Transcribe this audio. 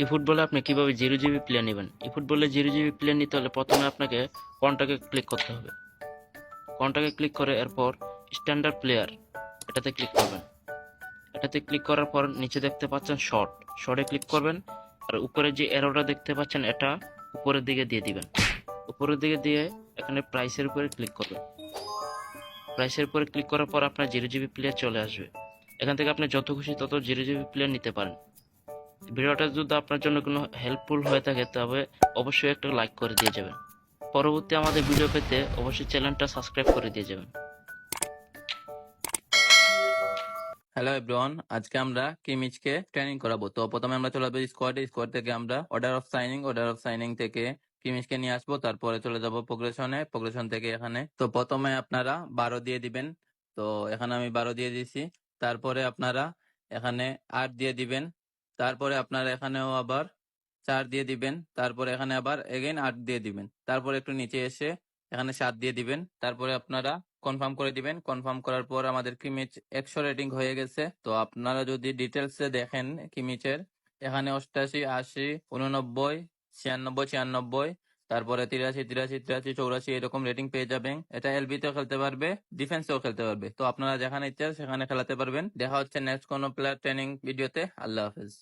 এই ফুটবলে আপনি কিভাবে 0 জিবি প্লেয়ার নেবেন? এই ফুটবলে 0 জিবি প্লেয়ার নিতে হলে প্রথমে আপনাকে কন্টাক্টে ক্লিক করতে হবে। কন্টাক্টে ক্লিক করে এরপর স্ট্যান্ডার্ড প্লেয়ার এটাতে ক্লিক করবেন। এটাতে ক্লিক করার পর নিচে দেখতে পাচ্ছেন শর্ট, শর্টে ক্লিক করবেন। আর উপরে যে এরোটা দেখতে পাচ্ছেন এটা উপরের দিকে দিয়ে দিবেন। উপরের দিকে দিয়ে এখানে প্রাইসের উপরে ক্লিক করবেন। প্রাইসের উপরে ক্লিক করার পর আপনার 0 জিবি প্লেয়ার চলে আসবে। এখান থেকে আপনি যত খুশি তত 0 জিবি প্লেয়ার নিতে পারেন। ভিডিওটা যদি আপনার জন্য কোনো হেল্পফুল হয়ে থাকে তবে অবশ্যই একটা লাইক করে দিয়ে যাবেন। পরবর্তী আমাদের ভিডিও পেতে অবশ্যই চ্যানেলটা সাবস্ক্রাইব করে দিয়ে যাবেন। হ্যালো এভরিওয়ান, আজকে আমরা কিমিচকে ট্রেনিং করাবো। তো প্রথমে আমরা চলে যাবো স্কোয়াডে। স্কোয়াড থেকে আমরা অর্ডার অফ সাইনিং থেকে কিমিচকে নিয়ে আসবো। তারপরে চলে যাব প্রোগ্রেশন থেকে এখানে। তো প্রথমে আপনারা 12 দিয়ে দিবেন। তো এখানে আমি 12 দিয়ে দিছি। তারপরে আপনারা এখানে 8 দিয়ে দিবেন। তারপরে আপনারা এখানেও আবার 4 দিয়ে দিবেন। তারপরে এখানে আবার এগেইন 8 দিয়ে দিবেন। তারপরে একটু নিচে এসে এখানে 7 দিয়ে দিবেন। তারপরে আপনারা কনফার্ম করে দিবেন। কনফার্ম করার পর আমাদের কিমিচ 100 রেটিং হয়ে গেছে। তো আপনারা যদি ডিটেলসে দেখেন কিমিচের, এখানে 88, 80, 89, 96, 96, তারপরে 83, 83, 83, 84 এরকম রেটিং পেয়ে যাবেন। এটা এলবিতেও খেলতে পারবে, ডিফেন্সেও খেলতে পারবে। তো আপনারা যেখানে ইচ্ছা সেখানে খেলাতে পারবেন। দেখা হচ্ছে নেক্সট কোনো প্লেয়ার ট্রেনিং ভিডিওতে। আল্লাহ হাফেজ।